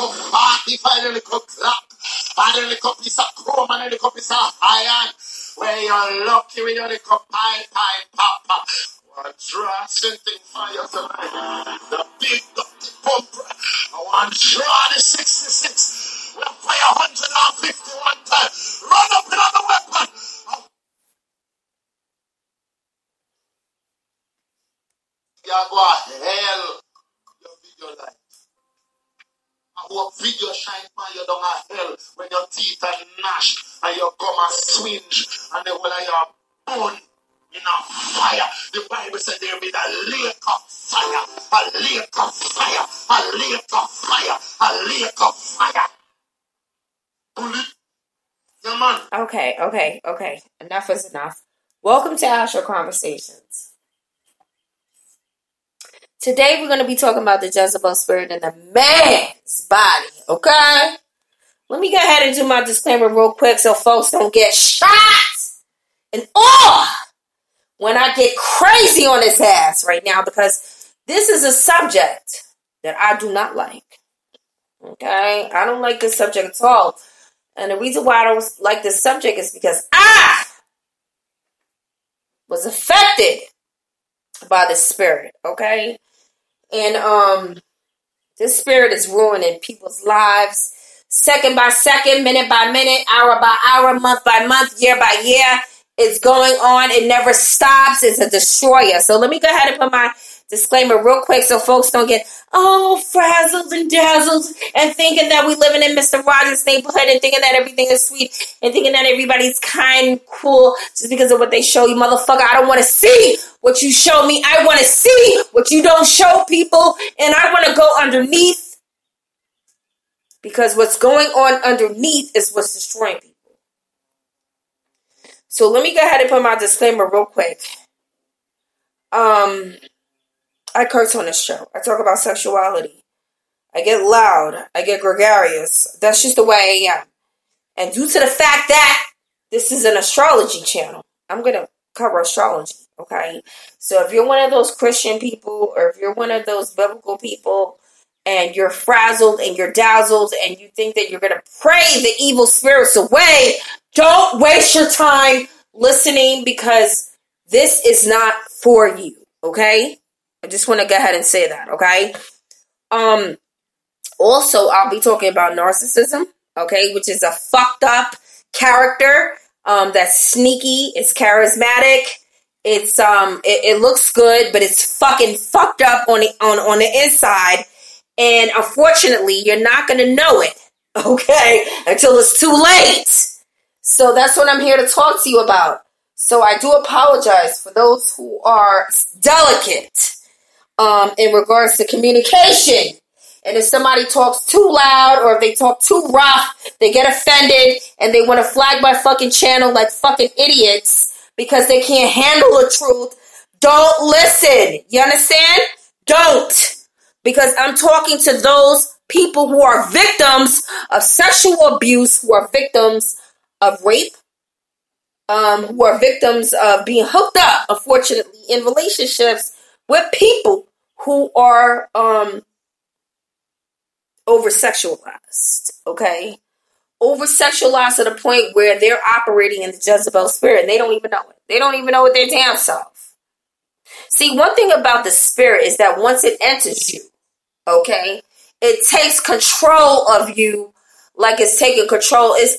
little artificial, a little clock, and a little piece of chrome, and a little piece of iron. Where you're lucky with your little pop. One draw something for you tonight. The big dirty pump. I want to draw the 66. We'll fire 151 times. Run up another weapon. You go hell. Your video life. Our video shine for you down a hell when your teeth are gnash and your gum are swinge and the whole of your bone in a fire. The Bible said there will be a lake of fire, a lake of fire, a lake of fire, a lake of fire. Bullet. Yeah, man. Okay. Enough is enough. Welcome to Astral Conversations. Today we're going to be talking about the Jezebel spirit in the man's body, okay? Let me go ahead and do my disclaimer real quick so folks don't get shot and when I get crazy on his ass right now, because this is a subject that I do not like, okay? I don't like this subject at all. And the reason why I don't like this subject is because I was affected by this spirit, okay? And this spirit is ruining people's lives second by second, minute by minute, hour by hour, month by month, year by year. It's going on. It never stops. It's a destroyer. So let me go ahead and put my disclaimer real quick so folks don't get frazzled and dazzled and thinking that we living in Mr. Rogers' neighborhood and thinking that everything is sweet and thinking that everybody's kind, cool, just because of what they show you. Motherfucker, I don't want to see what you show me. I want to see what you don't show people, and I want to go underneath, because what's going on underneath is what's destroying people. So let me go ahead and put my disclaimer real quick. I curse on this show. I talk about sexuality. I get loud. I get gregarious. That's just the way I am. And due to the fact that this is an astrology channel, I'm going to cover astrology, okay? So if you're one of those Christian people, or if you're one of those biblical people, and you're frazzled and you're dazzled and you think that you're going to pray the evil spirits away, don't waste your time listening, because this is not for you, okay? I just want to go ahead and say that, okay? Also, I'll be talking about narcissism, okay, which is a fucked up character that's sneaky, it's charismatic, it's it looks good, but it's fucking fucked up on the inside, and unfortunately, you're not going to know it, okay, until it's too late. So that's what I'm here to talk to you about. So I do apologize for those who are delicate in regards to communication. And if somebody talks too loud or if they talk too rough, they get offended and they want to flag my fucking channel like fucking idiots because they can't handle the truth. Don't listen. You understand? Don't. Because I'm talking to those people who are victims of sexual abuse, who are victims of rape, who are victims of being hooked up, unfortunately, in relationships with people who are over-sexualized, okay? Over-sexualized to the point where they're operating in the Jezebel spirit, and they don't even know it. They don't even know it their damn self. See, one thing about the spirit is that once it enters you, okay, it takes control of you like it's taking control. It's,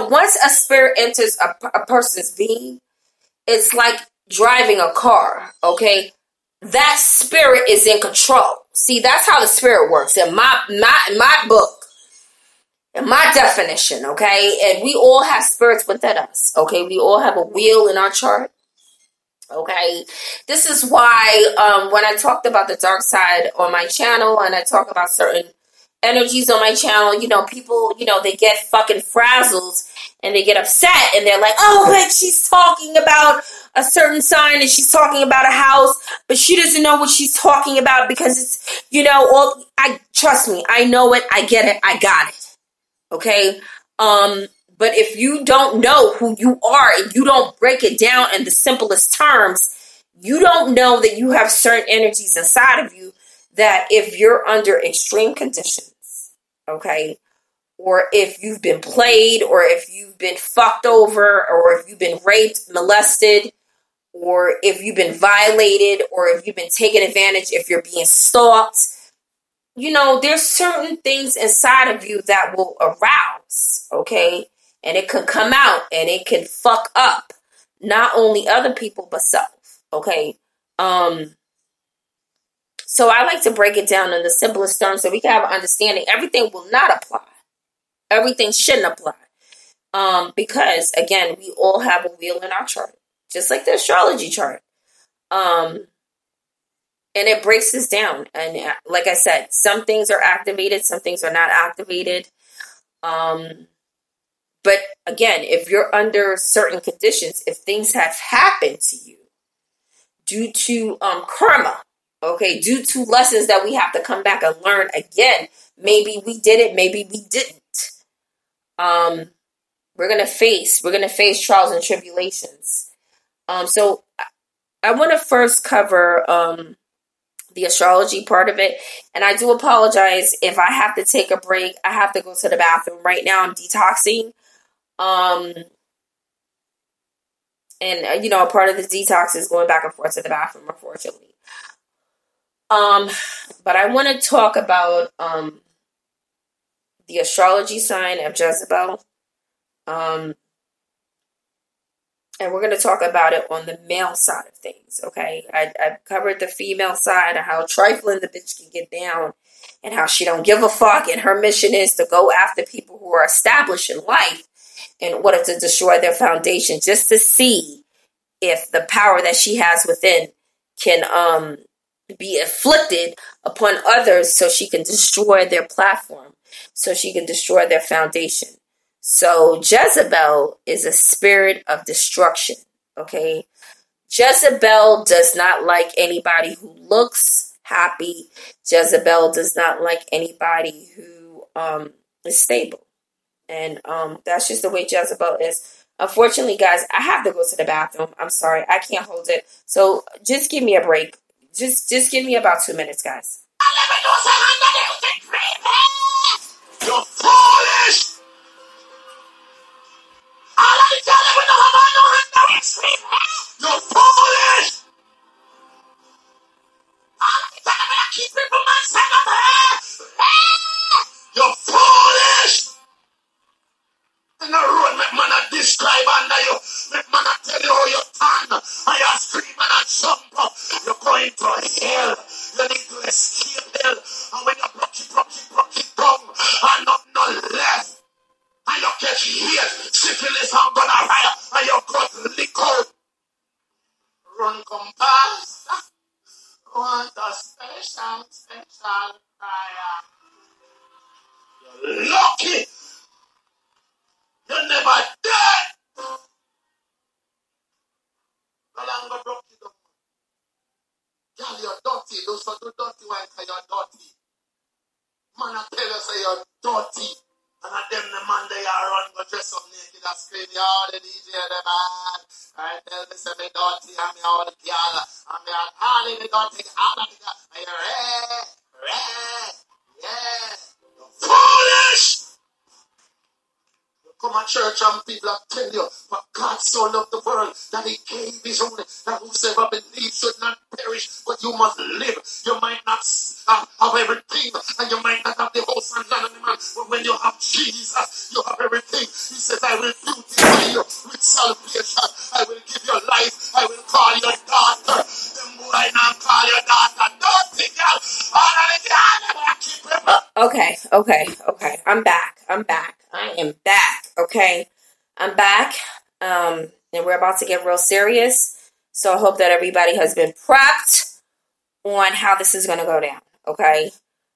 once a spirit enters a person's being, it's like driving a car, okay? That spirit is in control. See, that's how the spirit works in my book, in my definition, okay? And we all have spirits within us, okay? We all have a wheel in our chart, okay? This is why when I talked about the dark side on my channel and I talk about certain energies on my channel, people, they get fucking frazzled and they get upset and they're like, oh, but she's talking about a certain sign and she's talking about a house, but she doesn't know what she's talking about because it's, trust me, I know it, I get it, I got it. Okay? But if you don't know who you are and you don't break it down in the simplest terms, you don't know that you have certain energies inside of you that if you're under extreme conditions, okay? Or if you've been played, or if you've been fucked over, or if you've been raped, molested, or if you've been violated, or if you've been taken advantage, if you're being stalked, there's certain things inside of you that will arouse, okay? And it can come out and it can fuck up not only other people, but self, okay? So I like to break it down in the simplest terms so we can have an understanding. Everything will not apply. Everything shouldn't apply. Because, again, we all have a wheel in our chart, just like the astrology chart. And it breaks this down. And like I said, some things are activated, some things are not activated. But again, if you're under certain conditions, if things have happened to you due to karma, okay, due to lessons that we have to come back and learn again, maybe we did it, maybe we didn't. We're gonna face trials and tribulations. So I want to first cover the astrology part of it, and I do apologize if I have to take a break. I have to go to the bathroom right now. I'm detoxing, and a part of the detox is going back and forth to the bathroom, unfortunately. But I want to talk about the astrology sign of Jezebel. And we're going to talk about it on the male side of things, okay? I've covered the female side and how trifling the bitch can get down and how she don't give a fuck, and her mission is to go after people who are established in life in order to destroy their foundation, just to see if the power that she has within can be inflicted upon others so she can destroy their platform, so she can destroy their foundation. So Jezebel is a spirit of destruction, okay? Jezebel does not like anybody who looks happy. Jezebel does not like anybody who is stable. And that's just the way Jezebel is. Unfortunately, guys, I have to go to the bathroom. I'm sorry. I can't hold it. So just give me a break. Just give me about 2 minutes, guys. You're foolish! You're foolish! You're foolish! In the road, make man a describe under you. Make man a tell you how you stand. And you scream and jump up. You're going to hell. You need to escape hell. And when you broke it down, and no left. And you catch here, syphilis and gonorrhea, and you got liquor. Run come past. Want a special fire. You're lucky. You're never dead. No longer broke it up. Girl, you're dirty. Those are the dirty ones, you're dirty. Man, I tell you, say you're dirty. And at them, the man, they are run, go dress up naked and scream, all the DJ, the man. I tell me, say me dirty, and me all the girl. And me all the dirty, all of the girl. And you're red, yeah. You're foolish. Come to church and people are telling you, but God so loved the world that he gave his only, that whosoever believes should not perish, but you must live. You might not have everything, and you might not have the house and land and the man, but when you have Jesus, you have everything. He says, I will beautify you with salvation. I will give you life. I will call your daughter. Them boy now call your daughter. Don't think girl. Okay. I'm back. I am back. Okay. I'm back. And we're about to get real serious. So I hope that everybody has been prepped on how this is going to go down. Okay.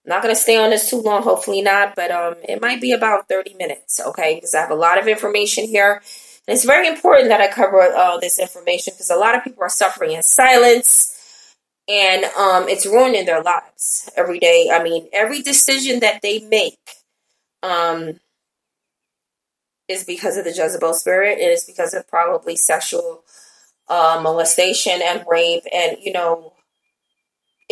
I'm not going to stay on this too long. Hopefully not. But it might be about 30 minutes. Okay. Because I have a lot of information here. And it's very important that I cover this information because a lot of people are suffering in silence. And it's ruining their lives every day. I mean, every decision that they make is because of the Jezebel spirit. It is because of probably sexual molestation and rape. And,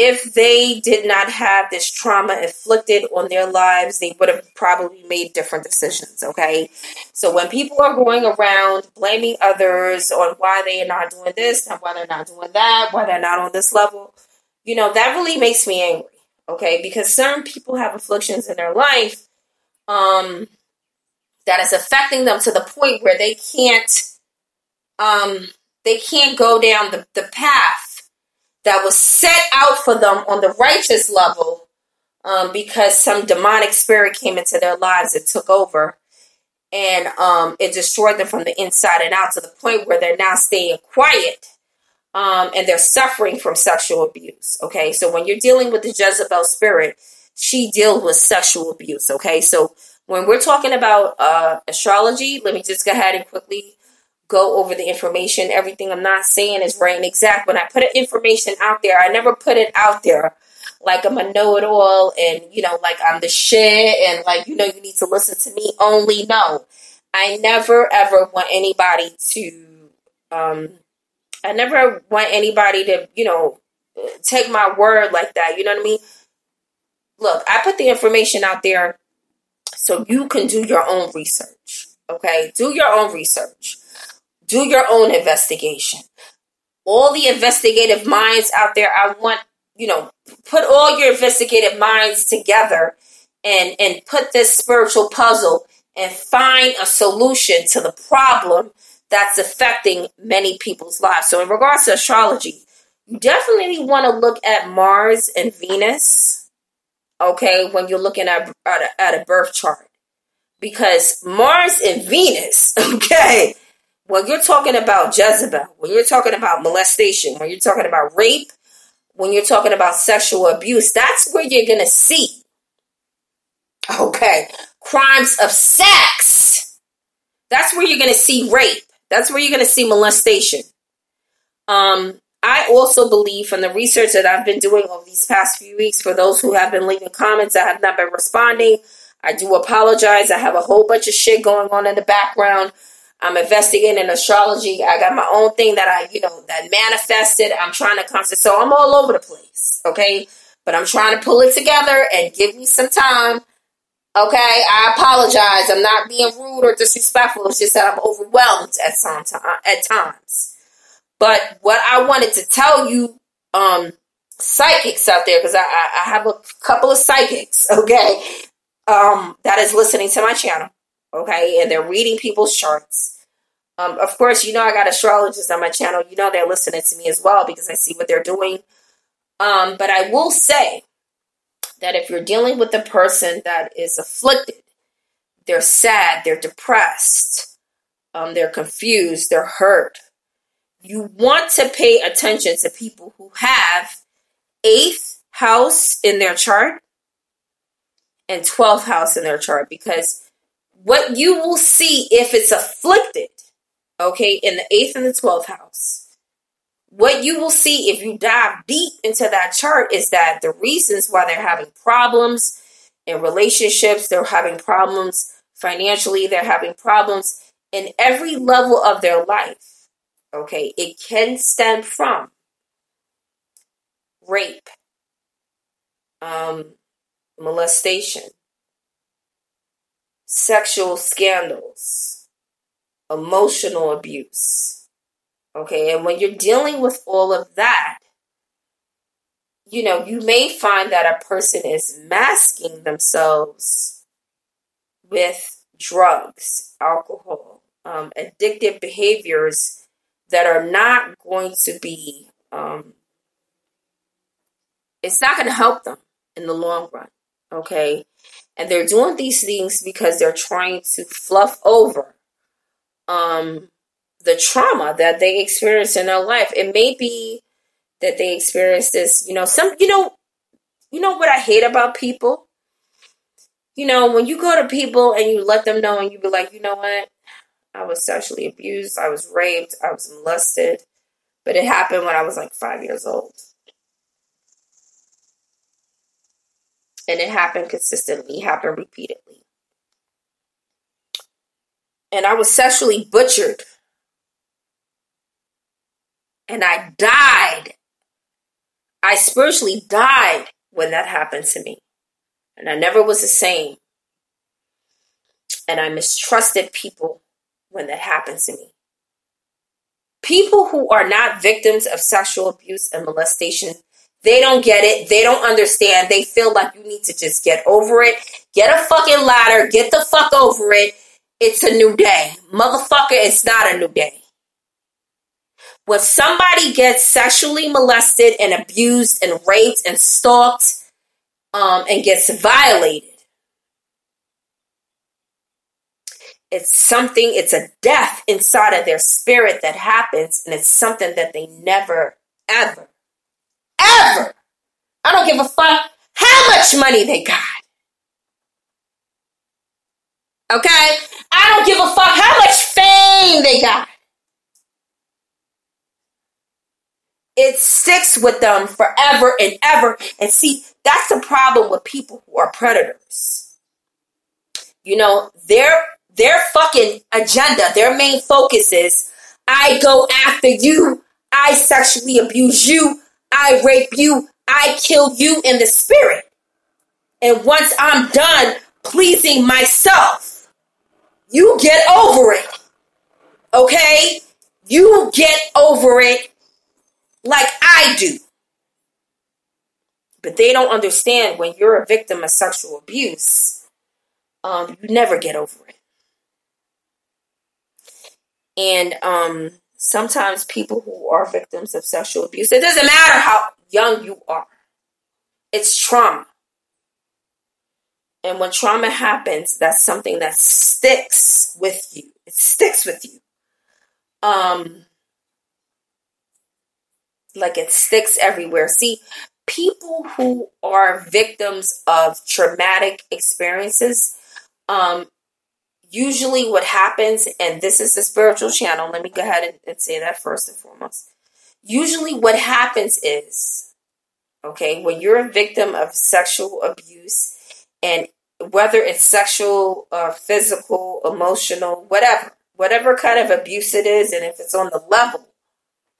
if they did not have this trauma inflicted on their lives, they would have probably made different decisions, okay? So when people are going around blaming others on why they are not doing this, and why they're not doing that, why they're not on this level, that really makes me angry, okay? Because certain people have afflictions in their life that is affecting them to the point where they can't go down the path that was set out for them on the righteous level because some demonic spirit came into their lives and took over, and it destroyed them from the inside and out to the point where they're now staying quiet and they're suffering from sexual abuse. Okay, so when you're dealing with the Jezebel spirit, she deals with sexual abuse. Okay, so when we're talking about astrology, let me just go ahead and quickly go over the information. Everything I'm not saying is right and exact. When I put information out there, I never put it out there like I'm a know-it-all and, like I'm the shit and like, you need to listen to me only. No, I never ever want anybody to, take my word like that. You know what I mean? Look, I put the information out there so you can do your own research. Okay? Do your own research. Do your own investigation. All the investigative minds out there, I want, put all your investigative minds together and put this spiritual puzzle and find a solution to the problem that's affecting many people's lives. So in regards to astrology, you definitely want to look at Mars and Venus, okay, when you're looking at a birth chart. Because Mars and Venus, okay, when you're talking about Jezebel, when you're talking about molestation, when you're talking about rape, when you're talking about sexual abuse, that's where you're going to see, okay, crimes of sex. That's where you're going to see rape. That's where you're going to see molestation. I also believe from the research that I've been doing over these past few weeks, for those who have been leaving comments, I have not been responding. I do apologize. I have a whole bunch of shit going on in the background. I'm investigating astrology. I got my own thing that that manifested. I'm trying to concentrate. So I'm all over the place, okay? But I'm trying to pull it together and give me some time, okay? I apologize. I'm not being rude or disrespectful. It's just that I'm overwhelmed at times. But what I wanted to tell you, psychics out there, because I have a couple of psychics, okay, that is listening to my channel. Okay, and they're reading people's charts. Of course, I got astrologists on my channel. They're listening to me as well because I see what they're doing. But I will say that if you're dealing with a person that is afflicted, they're sad, they're depressed, they're confused, they're hurt, you want to pay attention to people who have 8th house in their chart and 12th house in their chart, because what you will see if it's afflicted, okay, in the 8th and the 12th house, what you will see if you dive deep into that chart is that the reasons why they're having problems in relationships, they're having problems financially, they're having problems in every level of their life, okay, it can stem from rape, molestation, sexual scandals, emotional abuse. Okay, and when you're dealing with all of that, you may find that a person is masking themselves with drugs, alcohol, addictive behaviors that are not going to be, it's not going to help them in the long run. Okay, and they're doing these things because they're trying to fluff over the trauma that they experience in their life. It may be that they experience this, what I hate about people? When you go to people and you let them know and you be like, you know what? I was sexually abused. I was raped. I was molested. But it happened when I was like 5 years old. And it happened consistently, happened repeatedly. And I was sexually butchered. And I died I spiritually died when that happened to me. And I never was the same. And I mistrusted people when that happened to me. People who are not victims of sexual abuse and molestation, they don't get it. They don't understand. They feel like you need to just get over it. Get a fucking ladder. Get the fuck over it. It's a new day. Motherfucker, it's not a new day. When somebody gets sexually molested and abused and raped and stalked and gets violated, it's a death inside of their spirit that happens, and it's something that they never, ever, I don't give a fuck how much money they got. Okay? I don't give a fuck how much fame they got. It sticks with them forever and ever. And see, that's the problem with people who are predators. You know, their fucking agenda, their main focus is, I go after you, I sexually abuse you, I rape you, I kill you in the spirit. And once I'm done pleasing myself, you get over it. Okay? You get over it like I do. But they don't understand when you're a victim of sexual abuse, you never get over it. And sometimes people who are victims of sexual abuse, it doesn't matter how young you are. It's trauma. And when trauma happens, that's something that sticks with you. It sticks with you. Like it sticks everywhere. See, people who are victims of traumatic experiences, usually what happens, and this is the spiritual channel, let me go ahead and say that first and foremost. Usually what happens is, okay, when you're a victim of sexual abuse, and whether it's sexual, physical, emotional, whatever kind of abuse it is, and if it's on the level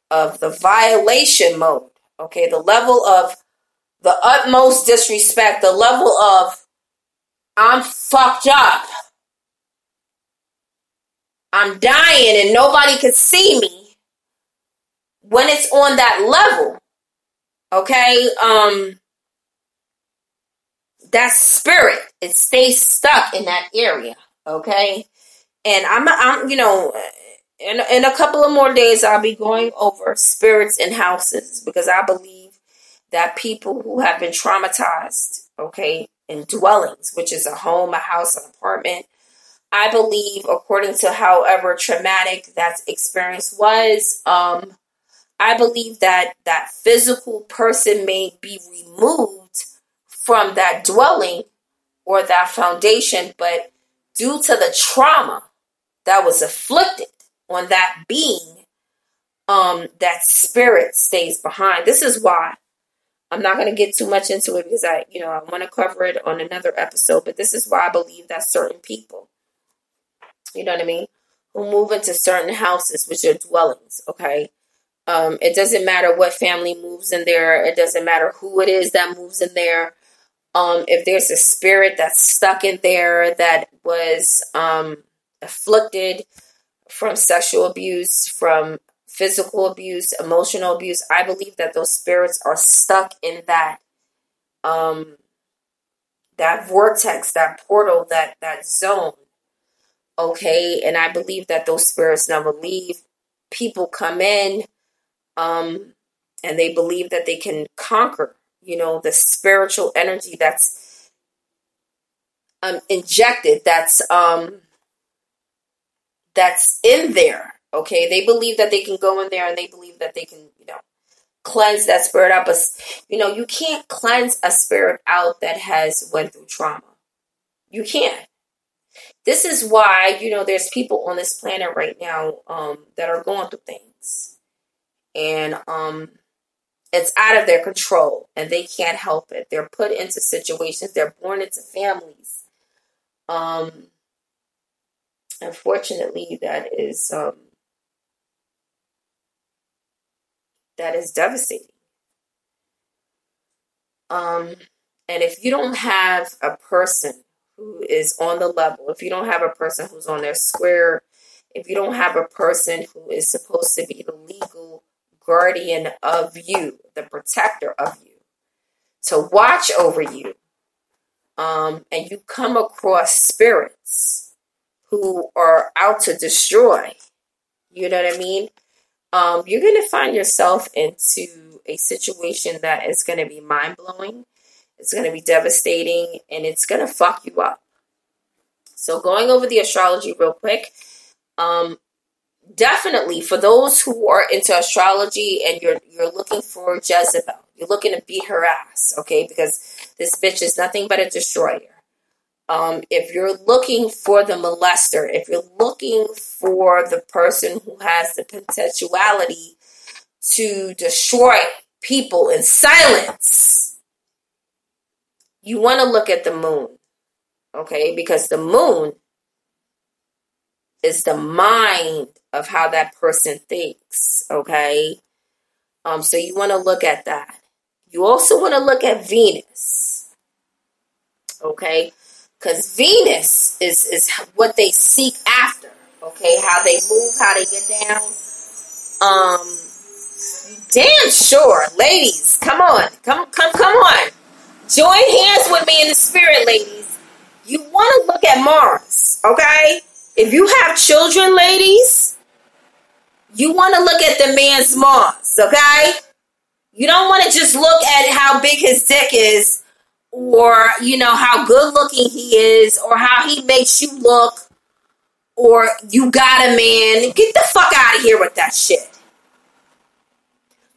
of the violation mode, okay, the level of the utmost disrespect, the level of I'm fucked up, I'm dying and nobody can see me, when it's on that level, okay, that spirit, it stays stuck in that area, okay? And I'm you know, in a couple of more days, I'll be going over spirits in houses, because I believe that people who have been traumatized, okay, in dwellings, which is a home, a house, an apartment, I believe, according to however traumatic that experience was, I believe that that physical person may be removed from that dwelling or that foundation, but due to the trauma that was afflicted on that being, that spirit stays behind. This is why I'm not going to get too much into it, because I want to cover it on another episode, but this is why I believe that certain people, you know what I mean, who move into certain houses, which are dwellings, okay? It doesn't matter what family moves in there. It doesn't matter who it is that moves in there. If there's a spirit that's stuck in there that was afflicted from sexual abuse, from physical abuse, emotional abuse, I believe that those spirits are stuck in that that vortex, that portal, that zone. Okay, and I believe that those spirits never leave. People come in, and they believe that they can conquer, the spiritual energy that's injected, that's in there. Okay, they believe that they can go in there, and they believe that they can, cleanse that spirit out. But you can't cleanse a spirit out that has went through trauma. You can't. This is why, there's people on this planet right now that are going through things. And it's out of their control, and they can't help it. They're put into situations. They're born into families. Unfortunately, that is devastating. And if you don't have a person who is on the level, if you don't have a person who's on their square, if you don't have a person who is supposed to be the legal guardian of you, the protector of you, to watch over you, and you come across spirits who are out to destroy, you know what I mean? You're going to find yourself into a situation that is going to be mind-blowing. It's going to be devastating, and it's going to fuck you up. So going over the astrology real quick, definitely for those who are into astrology and you're looking for Jezebel, you're looking to beat her ass, okay? Because this bitch is nothing but a destroyer. If you're looking for the molester, if you're looking for the person who has the potentiality to destroy people in silence, you want to look at the moon, okay? Because the moon is the mind of how that person thinks, okay? So you want to look at that. You also want to look at Venus, okay? Because Venus is what they seek after, okay? How they move, how they get down. Damn sure, ladies, come on. Join hands with me in the spirit, ladies. You want to look at Mars, okay? If you have children, ladies, you want to look at the man's Mars, okay? You don't want to just look at how big his dick is, or, you know, how good looking he is, or how he makes you look, or you got a man. Get the fuck out of here with that shit.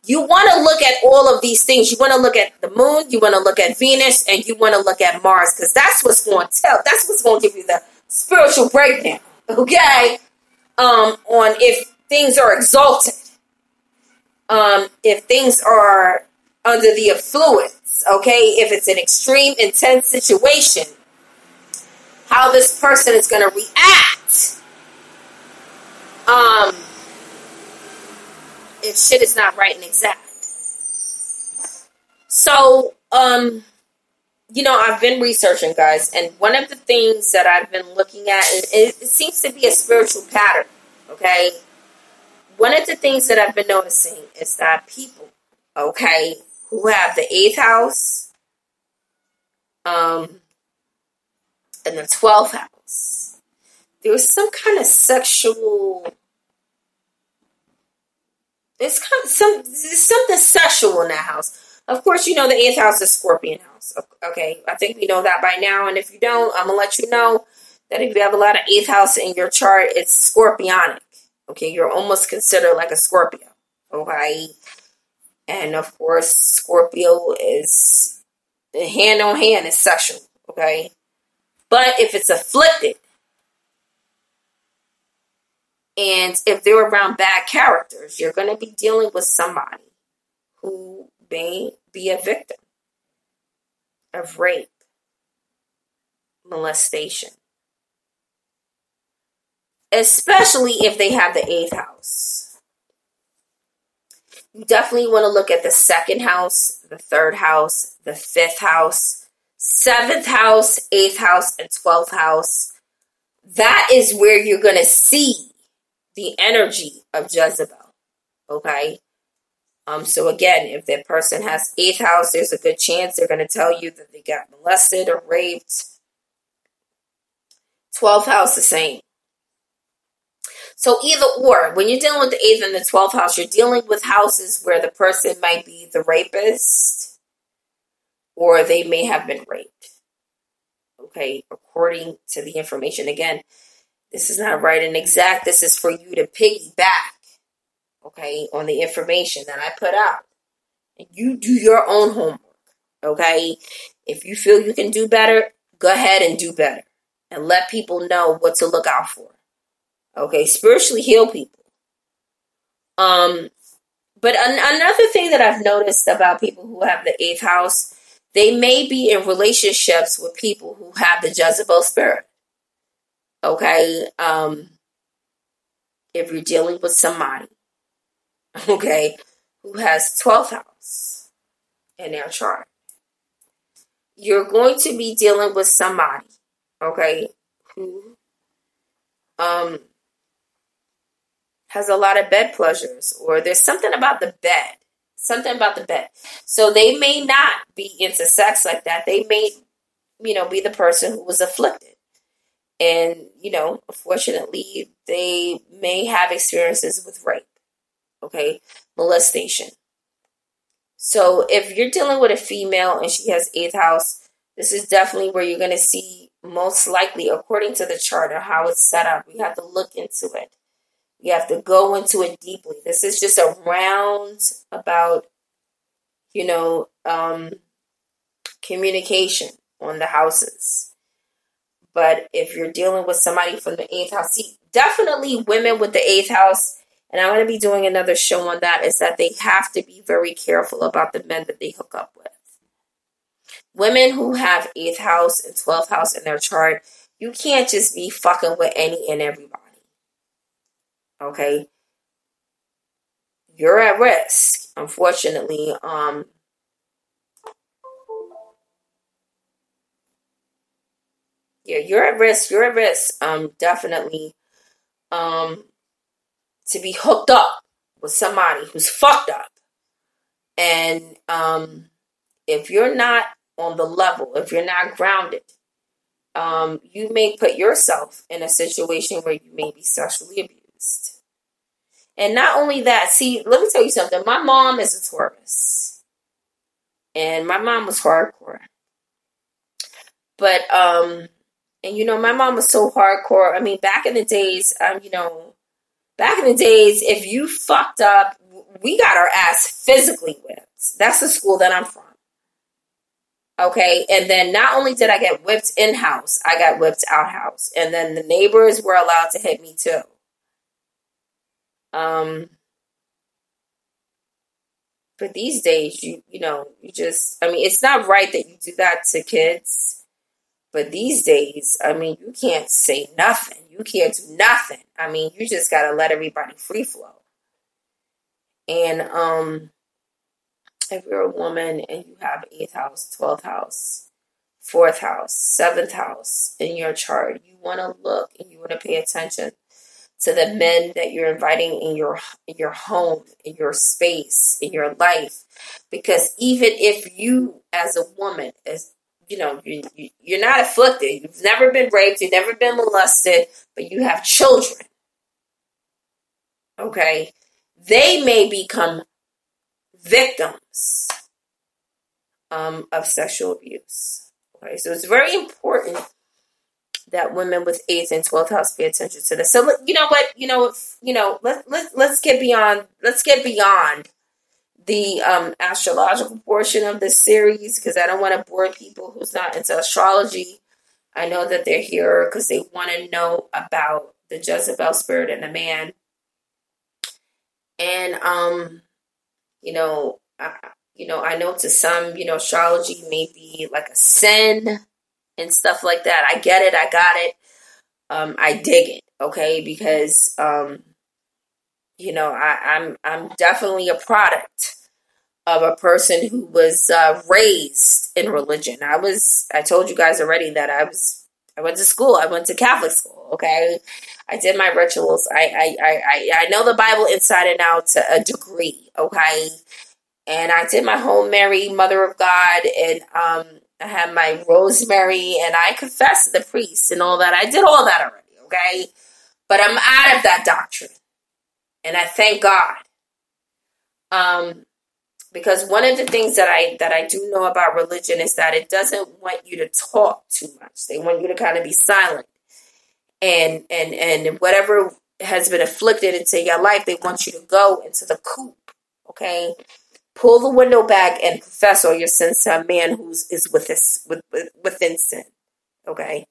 You want to look at all of these things. You want to look at the moon, you want to look at Venus, and you want to look at Mars, because that's what's going to tell. That's what's going to give you the spiritual breakdown, okay? On if things are exalted, if things are under the affluence, okay? If it's an extreme, intense situation, how this person is going to react. If shit is not right and exact. So, you know, I've been researching, guys, and one of the things that I've been looking at, it seems to be a spiritual pattern, okay? One of the things that I've been noticing is that people, okay, who have the 8th house, and the 12th house, there's some kind of sexual... There's something sexual in that house. Of course, you know the 8th house is Scorpion house. Okay, I think we know that by now. And if you don't, I'm going to let you know that if you have a lot of 8th house in your chart, it's Scorpionic. Okay, you're almost considered like a Scorpio. Okay, and of course, Scorpio is hand on hand is sexual. Okay, but if it's afflicted, and if they're around bad characters, you're going to be dealing with somebody who may be a victim of rape, molestation. Especially if they have the 8th house. You definitely want to look at the 2nd house, the 3rd house, the 5th house, 7th house, 8th house, and 12th house. That is where you're going to see the energy of Jezebel, okay? So again, if that person has 8th house, there's a good chance they're going to tell you that they got molested or raped. 12th house, the same. So either or, when you're dealing with the 8th and the 12th house, you're dealing with houses where the person might be the rapist, or they may have been raped, okay, according to the information. Again, this is not right and exact. This is for you to piggyback, okay, on the information that I put out. And you do your own homework, okay? If you feel you can do better, go ahead and do better. And let people know what to look out for. Okay, spiritually heal people. But another thing that I've noticed about people who have the 8th house, they may be in relationships with people who have the Jezebel spirit. Okay, if you're dealing with somebody, okay, who has 12th house in their chart, you're going to be dealing with somebody, okay, who has a lot of bed pleasures, or there's something about the bed. Something about the bed. So they may not be into sex like that. They may, be the person who was afflicted. And, unfortunately, they may have experiences with rape, okay, molestation. So if you're dealing with a female and she has 8th house, this is definitely where you're going to see, most likely, according to the chart or how it's set up. We have to look into it. You have to go into it deeply. This is just a roundabout, communication on the houses. But if you're dealing with somebody from the 8th house, see, definitely women with the 8th house, and I'm going to be doing another show on that, is that they have to be very careful about the men that they hook up with. Women who have 8th house and 12th house in their chart, you can't just be fucking with any and everybody. Okay, you're at risk, unfortunately. You're at risk. You're at risk. Definitely. To be hooked up with somebody who's fucked up, and if you're not on the level, if you're not grounded, you may put yourself in a situation where you may be sexually abused. And not only that, see, let me tell you something. My mom is a Taurus. And my mom was hardcore. But, and my mom was so hardcore. I mean, back in the days, if you fucked up, we got our ass physically whipped. That's the school that I'm from. Okay, and then not only did I get whipped in-house, I got whipped out-house. And then the neighbors were allowed to hit me too. But these days, it's not right that you do that to kids. But these days, you can't say nothing. You can't do nothing. You just got to let everybody free flow. And, if you're a woman and you have 8th house, 12th house, 4th house, 7th house in your chart, you want to look and you want to pay attention to the men that you're inviting in your home, in your space, in your life. Because even if you, as a woman, you're not afflicted, you've never been raped, you've never been molested, but you have children, okay, they may become victims of sexual abuse. Okay, so it's very important that women with 8th and 12th house pay attention to this. So let's get beyond the astrological portion of this series, because I don't want to bore people who's not into astrology. I know that they're here because they want to know about the Jezebel spirit and the man. And I know to some, astrology may be like a sin and stuff like that. I get it. I got it. I dig it. Okay. Because, I'm definitely a product of a person who was raised in religion. I told you guys already that I went to school. I went to Catholic school. Okay. I did my rituals. I know the Bible inside and out to a degree. Okay. And I did my Hail Mary, Mother of God, and I had my Rosemary, and I confessed to the priest and all that. I did all that already, okay? But I'm out of that doctrine, and I thank God. Because one of the things that I do know about religion is that it doesn't want you to talk too much. They want you to kind of be silent, and whatever has been afflicted into your life, they want you to go into the coop, okay? Pull the window back and confess all your sins to a man who is within sin. Okay.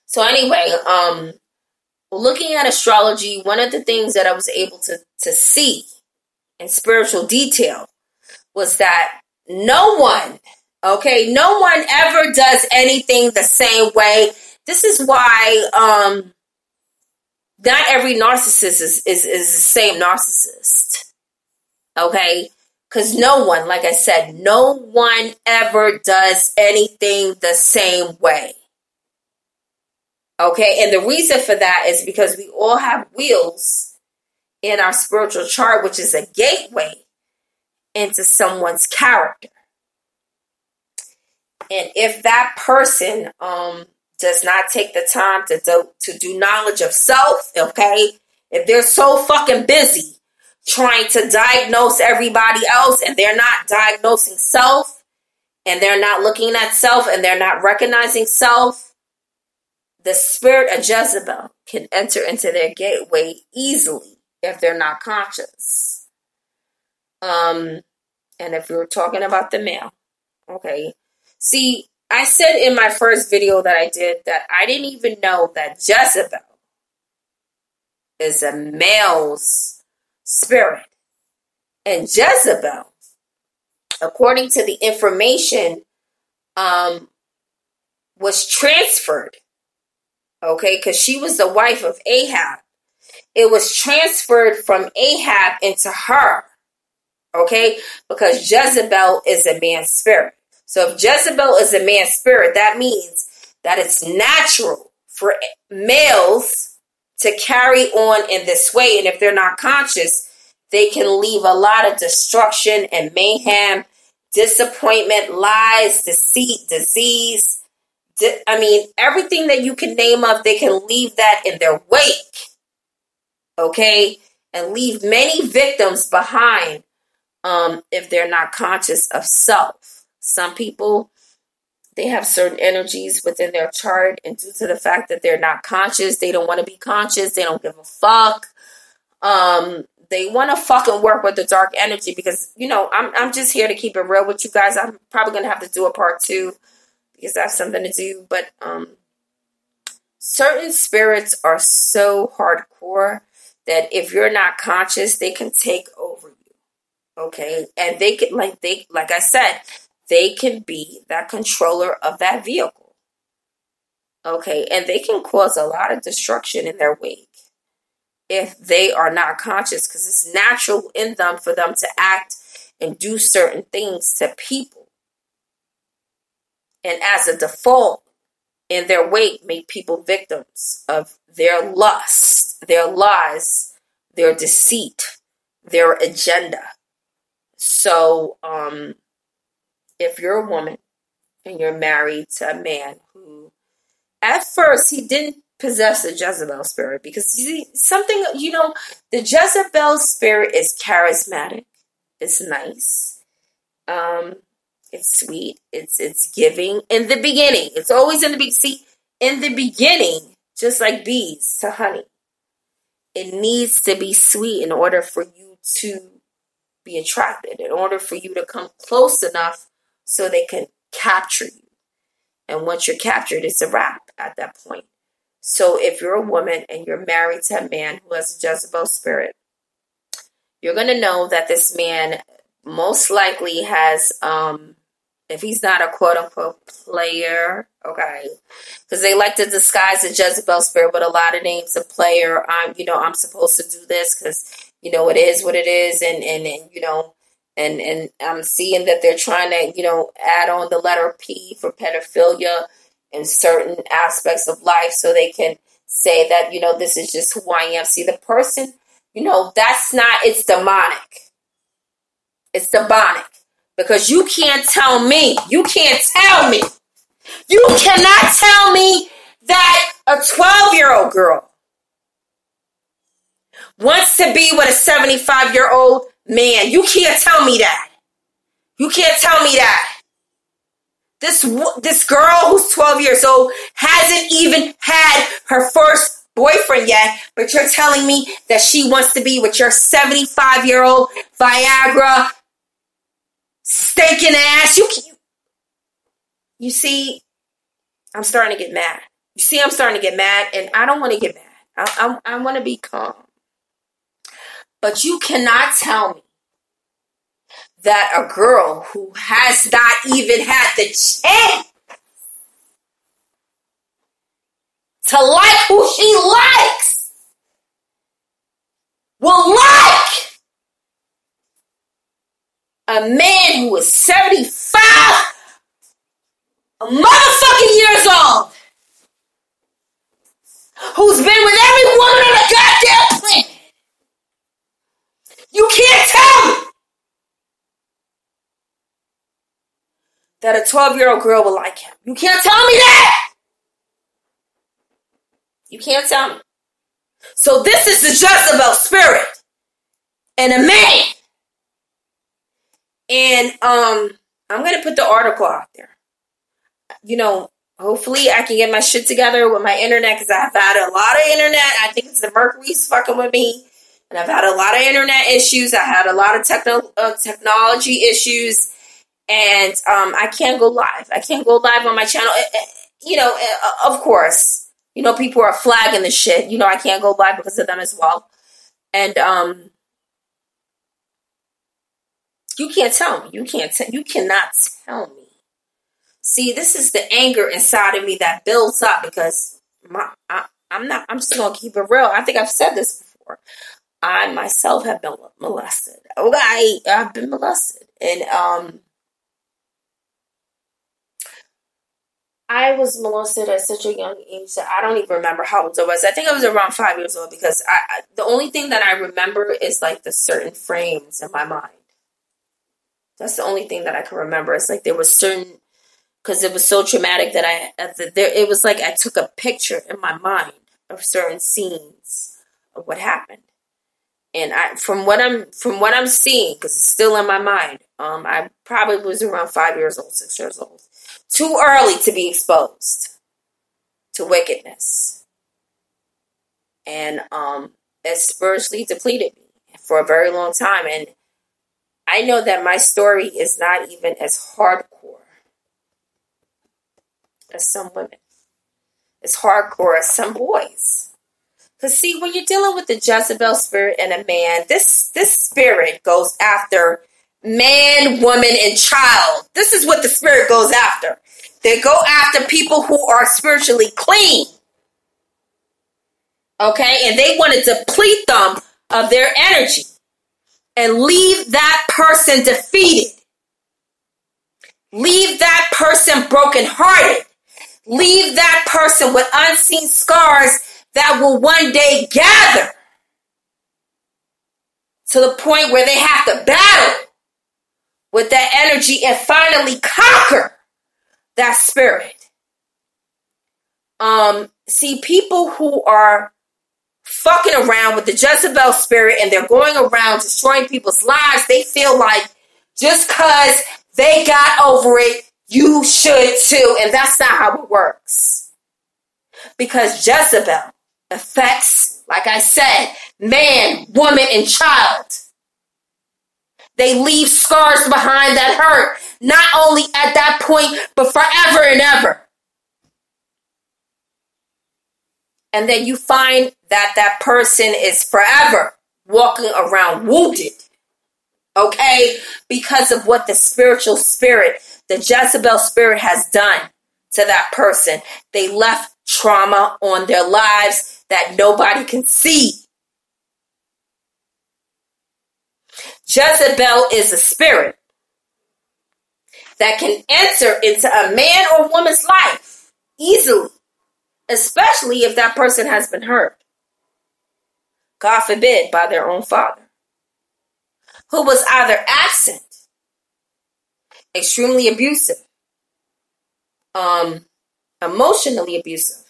So anyway, looking at astrology, one of the things that I was able to see in spiritual detail was that no one ever does anything the same way. This is why not every narcissist is the same narcissist. Okay. Because no one, like I said, no one ever does anything the same way. Okay, and the reason for that is because we all have wheels in our spiritual chart, which is a gateway into someone's character. And if that person does not take the time to do knowledge of self, okay, if they're so fucking busy trying to diagnose everybody else and they're not diagnosing self and they're not looking at self and they're not recognizing self, the spirit of Jezebel can enter into their gateway easily if they're not conscious. And if you're talking about the male, okay. See, I said in my first video that I did that I didn't even know that Jezebel is a male's spirit. And Jezebel, according to the information, was transferred, okay, because she was the wife of Ahab. It was transferred from Ahab into her, okay, because Jezebel is a man's spirit. So if Jezebel is a man's spirit, that means that it's natural for males to carry on in this way. And if they're not conscious, they can leave a lot of destruction and mayhem, disappointment, lies, deceit, disease. Everything that you can name up, they can leave that in their wake. Okay? And leave many victims behind if they're not conscious of self. Some people, they have certain energies within their chart, and due to the fact that they're not conscious, they don't want to be conscious, they don't give a fuck. They want to fucking work with the dark energy because, I'm just here to keep it real with you guys. I'm probably going to have to do a part 2 because I have something to do. But certain spirits are so hardcore that if you're not conscious, they can take over you. Okay? And they can, like I said, they can be that controller of that vehicle. Okay? And they can cause a lot of destruction in their wake if they are not conscious, because it's natural in them for them to act and do certain things to people. And as a default, in their wake, make people victims of their lust, their lies, their deceit, their agenda. So, if you're a woman and you're married to a man who, at first, he didn't possess the Jezebel spirit, because the Jezebel spirit is charismatic. It's nice. It's sweet. It's giving. In the beginning, it's always in the beginning. See, in the beginning, just like bees to honey, it needs to be sweet in order for you to be attracted, in order for you to come close enough so they can capture you. And once you're captured, it's a wrap at that point. So if you're a woman and you're married to a man who has a Jezebel spirit, you're going to know that this man most likely has, if he's not a quote-unquote player, okay, because they like to disguise the Jezebel spirit with a lot of names of player. I'm supposed to do this because, it is what it is, and I'm seeing that they're trying to, add on the letter P for pedophilia in certain aspects of life so they can say that, this is just who I am. See, the person, that's not, it's demonic. It's demonic. Because you can't tell me, you cannot tell me that a 12-year-old girl wants to be with a 75-year-old man. You can't tell me that. You can't tell me that. This girl who's 12 years old hasn't even had her first boyfriend yet, but you're telling me that she wants to be with your 75-year-old Viagra stinking ass. You see, I'm starting to get mad. I'm starting to get mad, and I don't want to get mad. I want to be calm. But you cannot tell me that a girl who has not even had the chance to like who she likes will like a man who is 75 motherfucking years old, who's been with every woman on the goddamn planet. You can't tell me that a 12-year-old girl will like him. You can't tell me that. You can't tell me. So this is the Jezebel spirit and a man. And I'm going to put the article out there. You know, hopefully I can get my shit together with my internet, because I've had a lot of internet. I think it's the Mercury's fucking with me. And I've had a lot of internet issues. I had a lot of technology issues. And I can't go live. I can't go live on my channel. Of course. You know, people are flagging the shit. You know, I can't go live because of them as well. And you can't tell me. You cannot tell me. See, this is the anger inside of me that builds up, because I'm just going to keep it real. I think I've said this before. I myself have been molested. Okay, I've been molested. And I was molested at such a young age that I don't even remember how old I was. I think I was around 5 years old, because the only thing that I remember is like the certain frames in my mind. That's the only thing that I can remember. It's like there was certain, because it was so traumatic that it was like I took a picture in my mind of certain scenes of what happened. And from what I'm seeing, because it's still in my mind, I probably was around 5 years old, 6 years old. Too early to be exposed to wickedness. And it spiritually depleted me for a very long time. And I know that my story is not even as hardcore as some women. It's hardcore as some boys. Because see, when you're dealing with the Jezebel spirit and a man, this spirit goes after man, woman, and child. This is what the spirit goes after. They go after people who are spiritually clean. Okay? And they want to deplete them of their energy and leave that person defeated. Leave that person brokenhearted. Leave that person with unseen scars that will one day gather to the point where they have to battle with that energy and finally conquer that spirit. See, people who are fucking around with the Jezebel spirit and they're going around destroying people's lives, they feel like just because they got over it, you should too. And that's not how it works. Because Jezebel affects, like I said, man, woman, and child. They leave scars behind that hurt. Not only at that point, but forever and ever. And then you find that that person is forever walking around wounded. Okay? Because of what the spiritual spirit, the Jezebel spirit has done to that person. They left trauma on their lives that nobody can see. Jezebel is a spirit that can enter into a man or woman's life easily, especially if that person has been hurt, God forbid, by their own father, who was either absent, extremely abusive, emotionally abusive.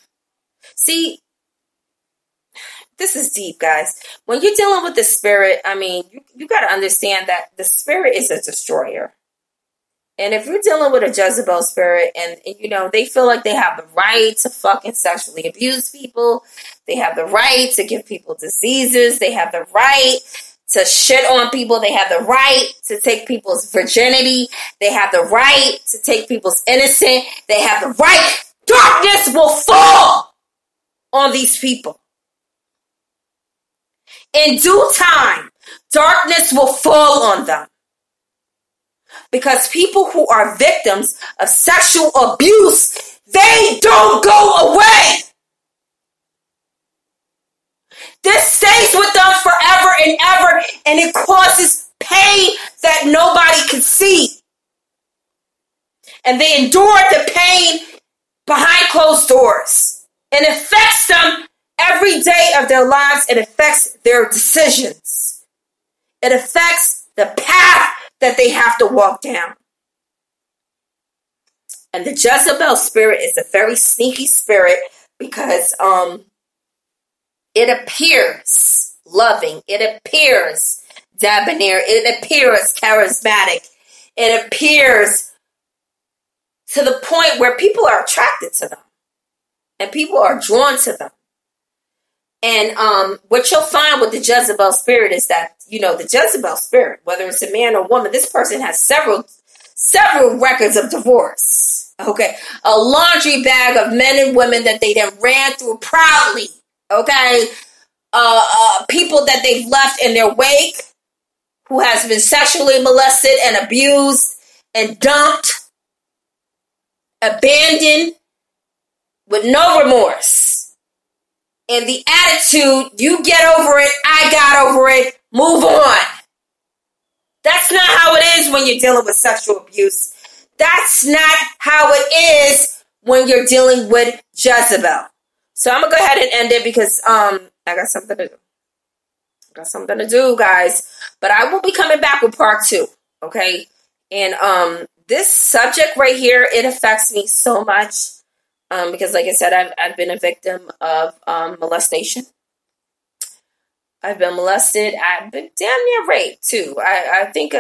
See, this is deep, guys. When you're dealing with the spirit, I mean, you got to understand that the spirit is a destroyer. And if you're dealing with a Jezebel spirit and, you know, they feel like they have the right to fucking sexually abuse people. They have the right to give people diseases. They have the right to shit on people. They have the right to take people's virginity. They have the right to take people's innocence. They have the right. Darkness will fall on these people. In due time, darkness will fall on them. Because people who are victims of sexual abuse, they don't go away. This stays with them forever and ever, and it causes pain that that nobody could see. And they endure the pain behind closed doors. It affects them every day of their lives. It affects their decisions. It affects the path that they have to walk down. And the Jezebel spirit is a very sneaky spirit because it appears loving. It appears debonair. It appears charismatic. It appears to the point where people are attracted to them. And people are drawn to them. And what you'll find with the Jezebel spirit is that, the Jezebel spirit, whether it's a man or woman, this person has several records of divorce. Okay. A laundry bag of men and women that they then ran through proudly. Okay. People that they've left in their wake who has been sexually molested and abused and dumped, abandoned with no remorse. And the attitude, you get over it, I got over it, move on. That's not how it is when you're dealing with sexual abuse. That's not how it is when you're dealing with Jezebel. So I'm going to go ahead and end it because I got something to do. Guys. But I will be coming back with part 2. Okay? And this subject right here, it affects me so much. Because like I said, I've been a victim of molestation. I've been molested. I've been damn near raped too. I think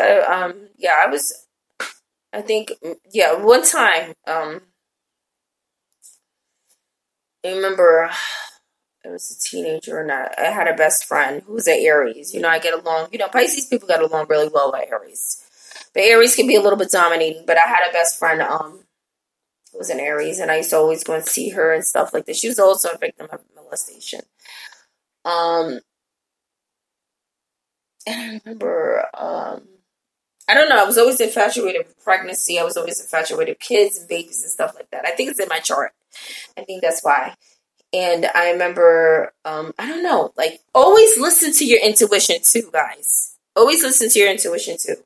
one time, I remember I was a teenager and I had a best friend who was an Aries. I get along, Pisces people get along really well with Aries. But Aries can be a little bit dominating, but I had a best friend, who was an Aries, and I used to always go and see her and stuff like this. She was also a victim of molestation. And I remember, I don't know, I was always infatuated with pregnancy. I was always infatuated with kids and babies and stuff like that. I think it's in my chart. I think that's why. And I remember, I don't know, like, always listen to your intuition too, guys. Always listen to your intuition too.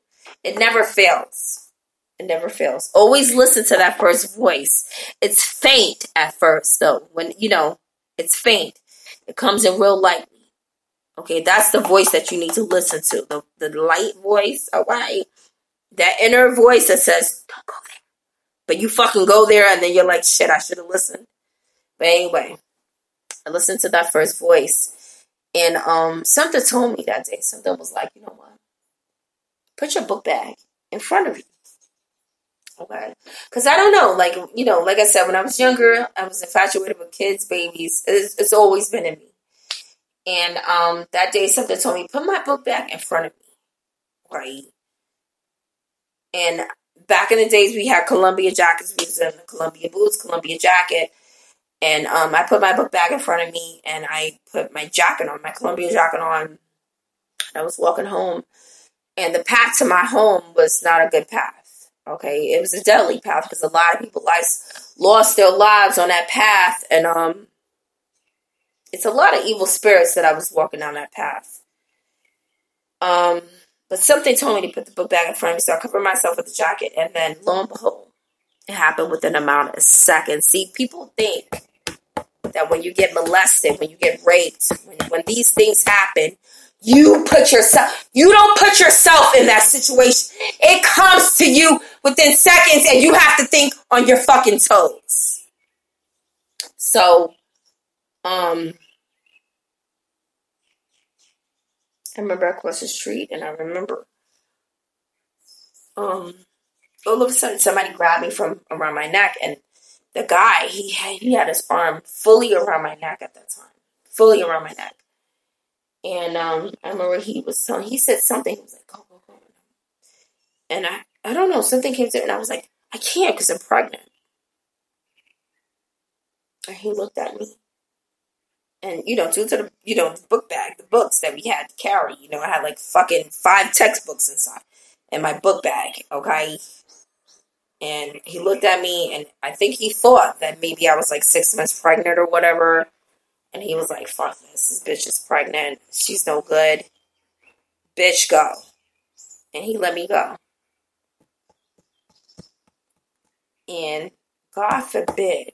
It never fails. It never fails. Always listen to that first voice. It's faint at first, though. When, it's faint. It comes in real lightly. Okay, that's the voice that you need to listen to. The light voice, all right? That inner voice that says, don't go there. But you fucking go there and then you're like, shit, I should have listened. But anyway, I listened to that first voice. And something told me that day. Something was like, you know what? Put your book bag in front of you. Okay? Because I don't know. Like, like I said, when I was younger, I was infatuated with kids, babies. It's always been in me. And that day, something told me, put my book bag in front of me. Right? And back in the days, we had Columbia jackets. We was in Columbia boots, Columbia jacket. And I put my book bag in front of me, and I put my jacket on, my Columbia jacket on. I was walking home, and the path to my home was not a good path. Okay? It was a deadly path because a lot of people lost their lives on that path. And it's a lot of evil spirits that I was walking down that path. But something told me to put the book bag in front of me, so I covered myself with the jacket, and then lo and behold, it happened within a amount of seconds. See, people think that when you get molested, when you get raped, when these things happen, you don't put yourself in that situation. It comes to you within seconds, and you have to think on your fucking toes. So, I remember I crossed the street, and I remember, all of a sudden, somebody grabbed me from around my neck, and the guy, he had his arm fully around my neck at that time, fully around my neck, and I remember he said something. He was like, "Go, go, go," and I don't know, something came to me, and I was like, "I can't because I'm pregnant," and he looked at me. And, due to the book bag, the books that we had to carry, I had like fucking 5 textbooks inside in my book bag, okay? And he looked at me, and I think he thought that maybe I was like 6 months pregnant or whatever. And he was like, fuck this bitch is pregnant. She's no good. Bitch, go. And he let me go. And God forbid